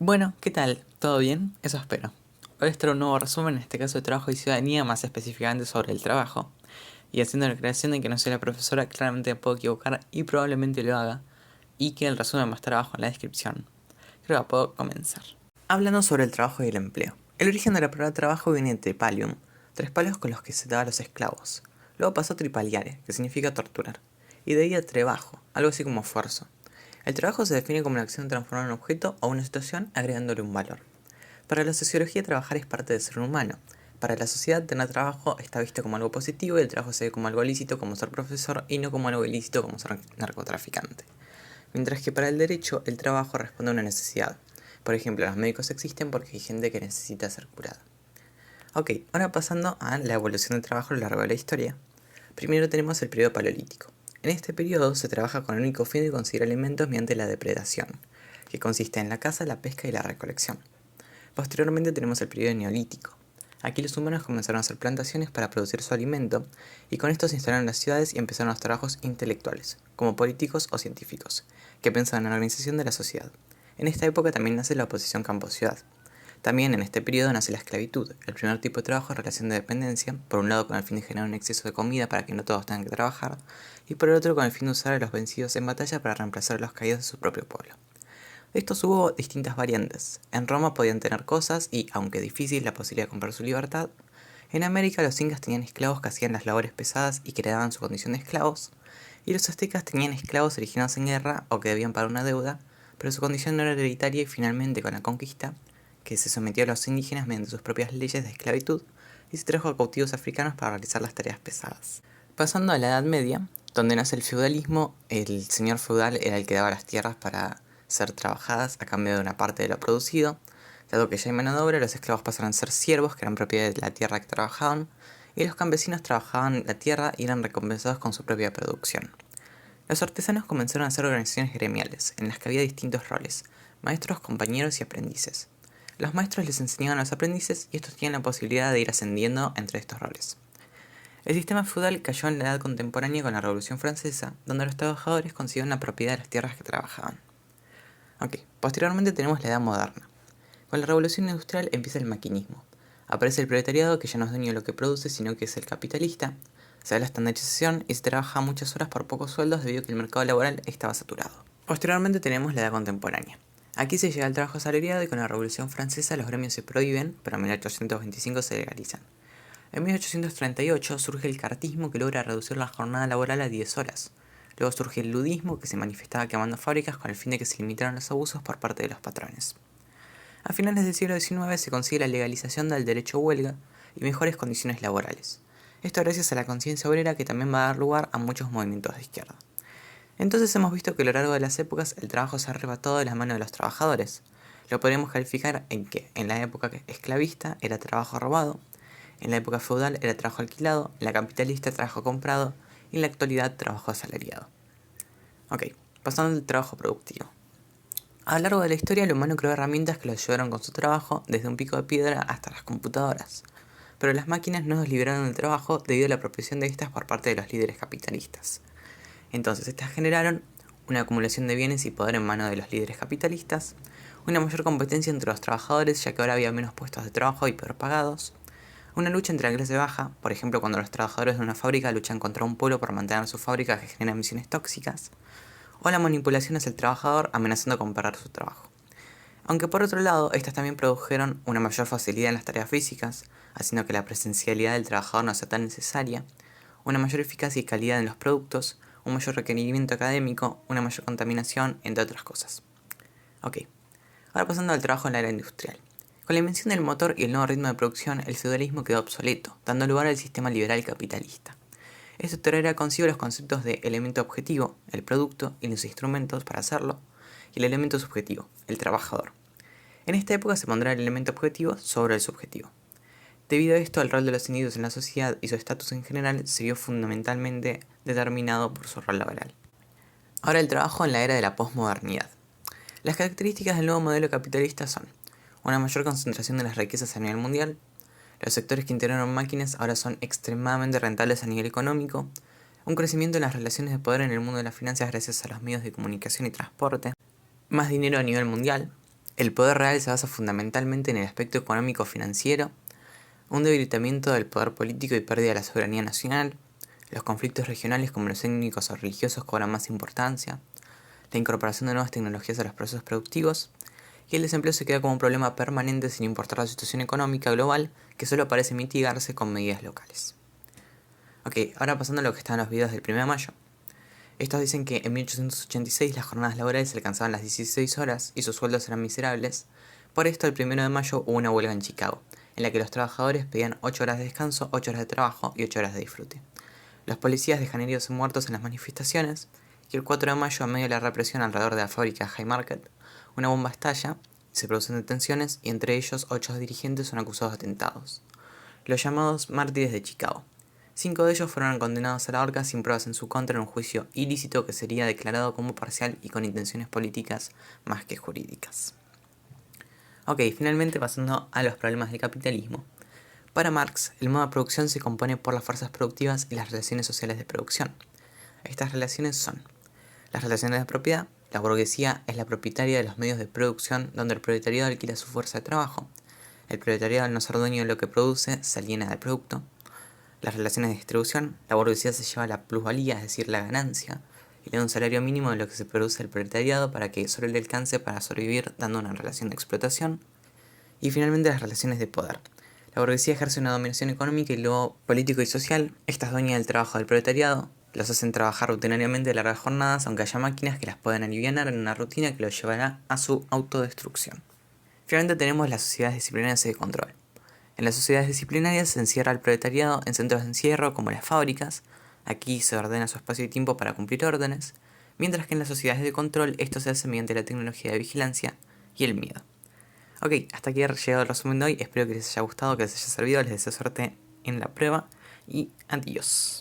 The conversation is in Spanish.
Bueno, ¿qué tal? ¿Todo bien? Eso espero. Hoy les traigo un nuevo resumen, en este caso de trabajo y ciudadanía, más específicamente sobre el trabajo. Y haciendo la creación de que no soy la profesora, claramente me puedo equivocar y probablemente lo haga. Y que el resumen va a estar abajo en la descripción. Creo que puedo comenzar. Hablando sobre el trabajo y el empleo. El origen de la palabra trabajo viene de tripalium, tres palos con los que se daban a los esclavos. Luego pasó a tripaliare, que significa torturar. Y de ahí a trebajo, algo así como esfuerzo. El trabajo se define como la acción de transformar un objeto o una situación agregándole un valor. Para la sociología, trabajar es parte del ser humano. Para la sociedad, tener trabajo está visto como algo positivo y el trabajo se ve como algo lícito, como ser profesor, y no como algo ilícito, como ser narcotraficante. Mientras que para el derecho, el trabajo responde a una necesidad. Por ejemplo, los médicos existen porque hay gente que necesita ser curada. Ok, ahora pasando a la evolución del trabajo a lo largo de la historia. Primero tenemos el periodo paleolítico. En este periodo se trabaja con el único fin de conseguir alimentos mediante la depredación, que consiste en la caza, la pesca y la recolección. Posteriormente tenemos el periodo neolítico. Aquí los humanos comenzaron a hacer plantaciones para producir su alimento y con esto se instalaron las ciudades y empezaron los trabajos intelectuales, como políticos o científicos, que pensaban en la organización de la sociedad. En esta época también nace la oposición campo-ciudad. También en este periodo nace la esclavitud, el primer tipo de trabajo en relación de dependencia, por un lado con el fin de generar un exceso de comida para que no todos tengan que trabajar, y por el otro con el fin de usar a los vencidos en batalla para reemplazar a los caídos de su propio pueblo. De estos hubo distintas variantes. En Roma podían tener cosas y, aunque difícil, la posibilidad de comprar su libertad. En América los incas tenían esclavos que hacían las labores pesadas y que heredaban su condición de esclavos, y los aztecas tenían esclavos originados en guerra o que debían pagar una deuda, pero su condición no era hereditaria y finalmente con la conquista, que se sometió a los indígenas mediante sus propias leyes de esclavitud y se trajo a cautivos africanos para realizar las tareas pesadas. Pasando a la Edad Media, donde nace el feudalismo, el señor feudal era el que daba las tierras para ser trabajadas a cambio de una parte de lo producido. Dado que ya hay mano de obra, los esclavos pasaron a ser siervos, que eran propiedad de la tierra que trabajaban, y los campesinos trabajaban la tierra y eran recompensados con su propia producción. Los artesanos comenzaron a hacer organizaciones gremiales, en las que había distintos roles: maestros, compañeros y aprendices. Los maestros les enseñaban a los aprendices y estos tenían la posibilidad de ir ascendiendo entre estos roles. El sistema feudal cayó en la edad contemporánea con la Revolución Francesa, donde los trabajadores consiguieron la propiedad de las tierras que trabajaban. Posteriormente tenemos la edad moderna. Con la revolución industrial empieza el maquinismo. Aparece el proletariado, que ya no es dueño de lo que produce, sino que es el capitalista. Se da la estandarización y se trabaja muchas horas por pocos sueldos debido a que el mercado laboral estaba saturado. Posteriormente tenemos la edad contemporánea. Aquí se llega al trabajo asalariado y con la Revolución Francesa los gremios se prohíben, pero en 1825 se legalizan. En 1838 surge el cartismo, que logra reducir la jornada laboral a 10 horas. Luego surge el ludismo, que se manifestaba quemando fábricas con el fin de que se limitaran los abusos por parte de los patrones. A finales del siglo XIX se consigue la legalización del derecho a huelga y mejores condiciones laborales. Esto gracias a la conciencia obrera, que también va a dar lugar a muchos movimientos de izquierda. Entonces hemos visto que a lo largo de las épocas el trabajo se ha arrebatado de las manos de los trabajadores. Lo podemos calificar en que en la época esclavista era trabajo robado, en la época feudal era trabajo alquilado, en la capitalista trabajo comprado y en la actualidad trabajo asalariado. Pasando al trabajo productivo. A lo largo de la historia, el humano creó herramientas que lo ayudaron con su trabajo, desde un pico de piedra hasta las computadoras. Pero las máquinas no nos liberaron del trabajo debido a la apropiación de estas por parte de los líderes capitalistas. Entonces, estas generaron una acumulación de bienes y poder en manos de los líderes capitalistas, una mayor competencia entre los trabajadores, ya que ahora había menos puestos de trabajo y peor pagados, una lucha entre la clase baja, por ejemplo cuando los trabajadores de una fábrica luchan contra un pueblo por mantener su fábrica que genera emisiones tóxicas, o la manipulación hacia el trabajador amenazando con parar su trabajo. Aunque por otro lado, estas también produjeron una mayor facilidad en las tareas físicas, haciendo que la presencialidad del trabajador no sea tan necesaria, una mayor eficacia y calidad en los productos, un mayor requerimiento académico, una mayor contaminación, entre otras cosas. Ahora pasando al trabajo en la era industrial. Con la invención del motor y el nuevo ritmo de producción, el feudalismo quedó obsoleto, dando lugar al sistema liberal capitalista. Esto traerá consigo los conceptos de elemento objetivo, el producto y los instrumentos para hacerlo, y el elemento subjetivo, el trabajador. En esta época se pondrá el elemento objetivo sobre el subjetivo. Debido a esto, el rol de los individuos en la sociedad y su estatus en general se vio fundamentalmente determinado por su rol laboral. Ahora el trabajo en la era de la posmodernidad. Las características del nuevo modelo capitalista son una mayor concentración de las riquezas a nivel mundial. Los sectores que integraron máquinas ahora son extremadamente rentables a nivel económico. Un crecimiento en las relaciones de poder en el mundo de las finanzas gracias a los medios de comunicación y transporte. Más dinero a nivel mundial. El poder real se basa fundamentalmente en el aspecto económico-financiero, un debilitamiento del poder político y pérdida de la soberanía nacional, los conflictos regionales como los étnicos o religiosos cobran más importancia, la incorporación de nuevas tecnologías a los procesos productivos, y el desempleo se queda como un problema permanente sin importar la situación económica global que solo parece mitigarse con medidas locales. Ok, ahora pasando a lo que está en los videos del 1 de mayo. Estos dicen que en 1886 las jornadas laborales alcanzaban las 16 horas y sus sueldos eran miserables. Por esto, el 1 de mayo hubo una huelga en Chicago, en la que los trabajadores pedían 8 horas de descanso, 8 horas de trabajo y 8 horas de disfrute. Los policías dejan heridos y muertos en las manifestaciones, y el 4 de mayo, en medio de la represión alrededor de la fábrica Haymarket, una bomba estalla, se producen detenciones y entre ellos 8 dirigentes son acusados de atentados. Los llamados mártires de Chicago. 5 de ellos fueron condenados a la horca sin pruebas en su contra en un juicio ilícito que sería declarado como parcial y con intenciones políticas más que jurídicas. Ok, finalmente pasando a los problemas del capitalismo. Para Marx, el modo de producción se compone por las fuerzas productivas y las relaciones sociales de producción. Estas relaciones son las relaciones de propiedad. La burguesía es la propietaria de los medios de producción donde el proletariado alquila su fuerza de trabajo. El proletariado, al no ser dueño de lo que produce, se aliena del producto. Las relaciones de distribución, la burguesía se lleva la plusvalía, es decir, la ganancia, y le da un salario mínimo de lo que se produce el proletariado para que solo le alcance para sobrevivir dando una relación de explotación. Y finalmente las relaciones de poder. La burguesía ejerce una dominación económica y luego político y social. Esta es dueña del trabajo del proletariado, los hacen trabajar rutinariamente largas jornadas, aunque haya máquinas que las pueden aliviar en una rutina que los llevará a su autodestrucción. Finalmente tenemos las sociedades disciplinarias y de control. En las sociedades disciplinarias se encierra al proletariado en centros de encierro como las fábricas. Aquí se ordena su espacio y tiempo para cumplir órdenes, mientras que en las sociedades de control esto se hace mediante la tecnología de vigilancia y el miedo. Ok, hasta aquí ha llegado el resumen de hoy, espero que les haya gustado, que les haya servido, les deseo suerte en la prueba y adiós.